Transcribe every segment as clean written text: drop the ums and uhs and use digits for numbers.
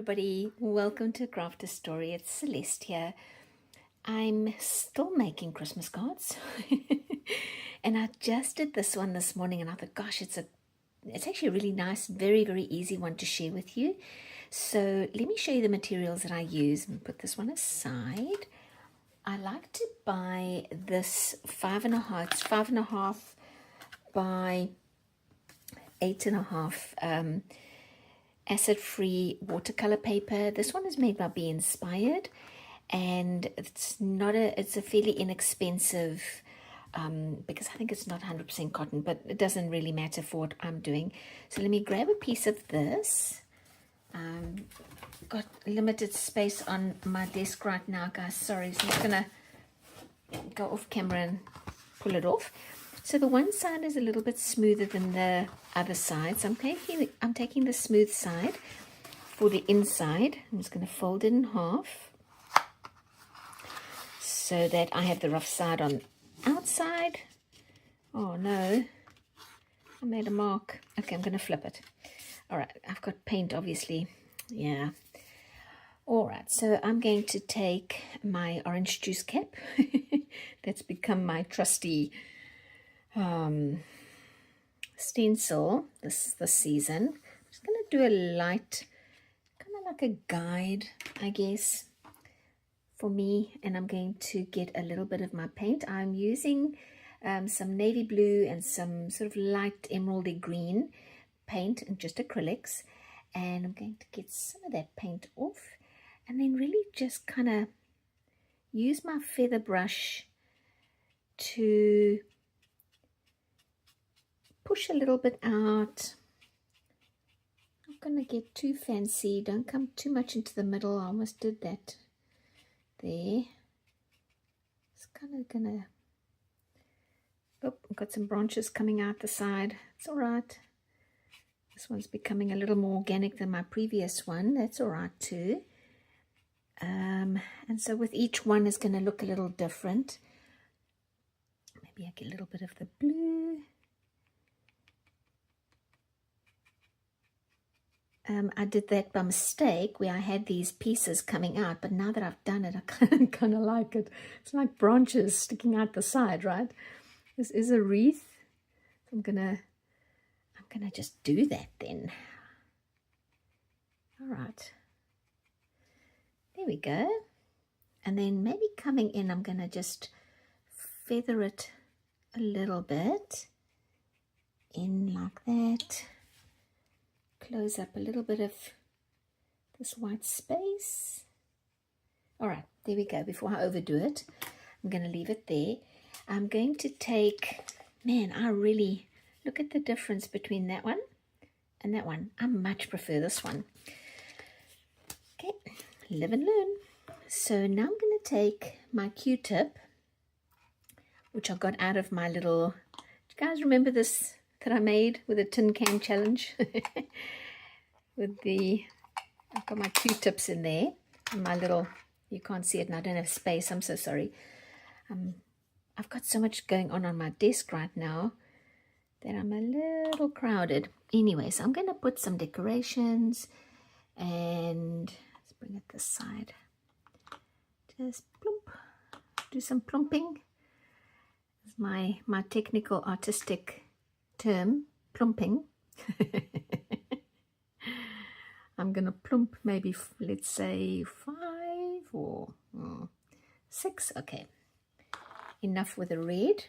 everybody, welcome to Craft a Story. It's Celeste here. I'm still making Christmas cards and I just did this one this morning and I thought, gosh, it's actually a really nice, very easy one to share with you. So let me show you the materials that I use and put this one aside. I like to buy this 5.5 by 8.5 acid-free watercolor paper. This one is made by Be Inspired, and it's a fairly inexpensive because I think it's not 100% cotton, but it doesn't really matter for what I'm doing. So let me grab a piece of this. Got limited space on my desk right now, guys, sorry, so I'm just gonna go off camera and pull it off. So the one side is a little bit smoother than the other side. So I'm taking the smooth side for the inside. I'm just going to fold it in half so that I have the rough side on outside. Oh no, I made a mark. Okay, I'm going to flip it. All right, I've got paint, obviously. Yeah. All right, so I'm going to take my orange juice cap. That's become my trusty stencil this season. I'm just going to do a light, kind of like a guide, I guess, for me, and I'm going to get a little bit of my paint. I'm using some navy blue and some sort of light emeraldy green paint and just acrylics, and I'm going to get some of that paint off and then really just kind of use my feather brush to push a little bit out. Not going to get too fancy. Don't come too much into the middle. I almost did that there. It's kind of going to... Oh, I've got some branches coming out the side. It's all right. This one's becoming a little more organic than my previous one. That's all right too. And so with each one is going to look a little different. Maybe I get a little bit of the blue. I did that by mistake where I had these pieces coming out, but now that I've done it, I kind of like it. It's like branches sticking out the side, right? This is a wreath. So I'm gonna just do that then. All right. There we go. And then maybe coming in, I'm gonna just feather it a little bit in like that. Close up a little bit of this white space. All right, there we go. Before I overdo it, I'm going to leave it there. I'm going to take, man, I really, look at the difference between that one and that one. I much prefer this one. Okay, live and learn. So now I'm going to take my Q-tip, which I got out of my little, do you guys remember this that I made with a tin can challenge? I've got my Q-tips in there, and my little, you can't see it and I don't have space, I'm so sorry. I've got so much going on my desk right now that I'm a little crowded. Anyway, so I'm going to put some decorations, and let's bring it this side. Just plump, do some plumping. It's my technical artistic term, plumping. I'm going to plump maybe, let's say 5 or 6. Okay, enough with the red.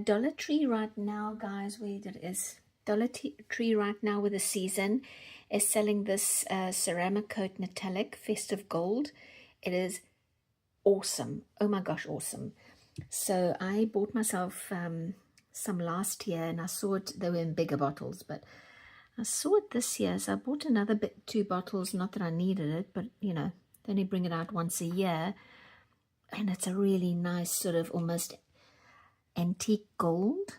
Dollar Tree right now, guys, where it is, Dollar Tree right now with the season is selling this ceramic coat metallic festive gold. It is awesome. Oh my gosh, awesome. So I bought myself some last year, and I saw it, they were in bigger bottles, but I saw it this year, so I bought another 2 bottles. Not that I needed it, but you know, they only bring it out once a year, and it's a really nice sort of almost antique gold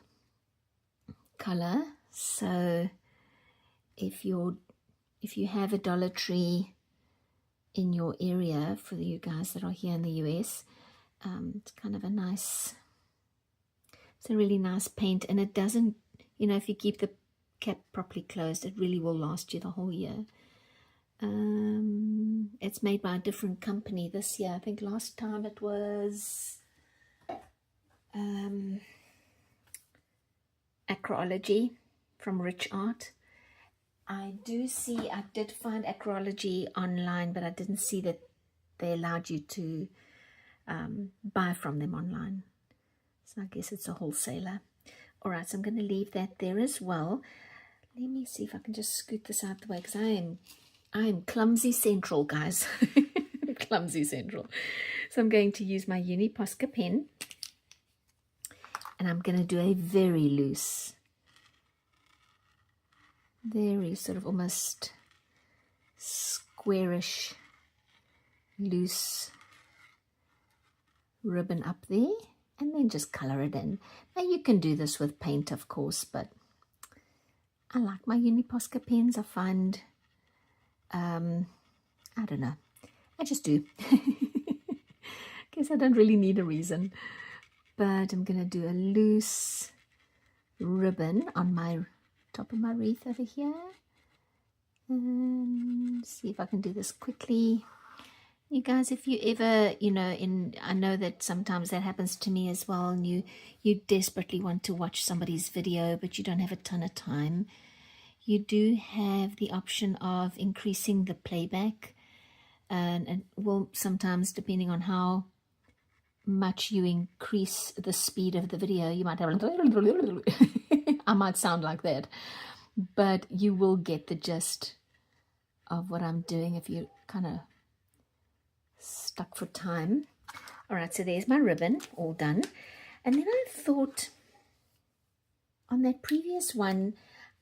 color. So if you have a Dollar Tree in your area, for you guys that are here in the US, it's kind of a nice, it's a really nice paint, and it doesn't, you know, if you keep the cap properly closed, it really will last you the whole year. It's made by a different company this year. I think last time it was Acrology from Rich Art. I did find Acrology online, but I didn't see that they allowed you to buy from them online. So I guess it's a wholesaler. All right, so I'm going to leave that there as well. Let me see if I can just scoot this out the way, because I am clumsy central, guys. Clumsy central. So I'm going to use my Uni Posca pen, and I'm going to do a very loose, very sort of almost squarish, loose ribbon up there, and then just color it in. Now you can do this with paint, of course, but I like my Uni Posca pens. I find, I don't know, I just do. Guess I don't really need a reason, but I'm gonna do a loose ribbon on my top of my wreath over here, and see if I can do this quickly. You guys, if you ever, I know that sometimes that happens to me as well, and you desperately want to watch somebody's video, but you don't have a ton of time. You do have the option of increasing the playback, and well, sometimes depending on how much you increase the speed of the video, you might have I might sound like that, but you will get the gist of what I'm doing if you kind of stuck for time. All right, so there's my ribbon all done. And then I thought, on that previous one,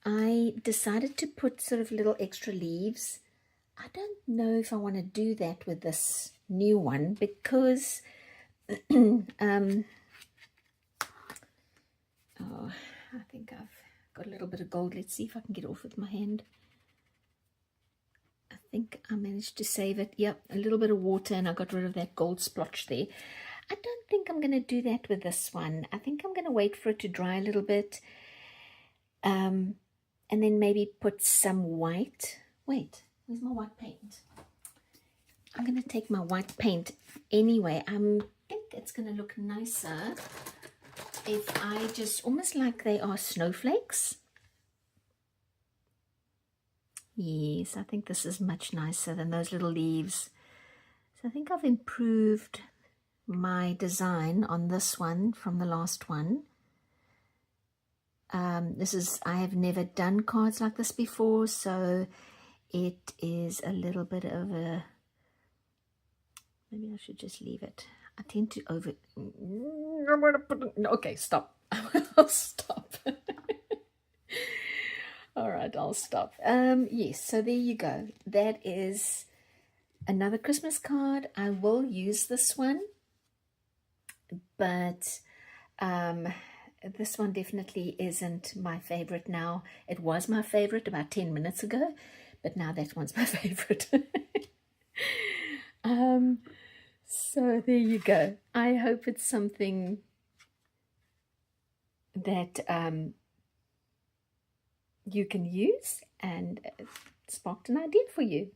I decided to put sort of little extra leaves. I don't know if I want to do that with this new one, because oh, I think I've got a little bit of gold. Let's see if I can get it off with my hand. I think I managed to save it. Yep, a little bit of water, and I got rid of that gold splotch there. I don't think I'm going to do that with this one. I think I'm going to wait for it to dry a little bit, and then maybe put some white. Wait, where's my white paint? I'm going to take my white paint anyway. I think it's going to look nicer if I just, almost like they are snowflakes. Yes, I think this is much nicer than those little leaves. So I think I've improved my design on this one from the last one. I have never done cards like this before, so it is a little bit of a, maybe I should just leave it. I tend to I'm going to put it, okay, stop. I'll stop. All right, I'll stop. Yes, so there you go. That is another Christmas card. I will use this one, but this one definitely isn't my favorite now. It was my favorite about 10 minutes ago, but now that one's my favorite. So there you go. I hope it's something that you can use, and it sparked an idea for you.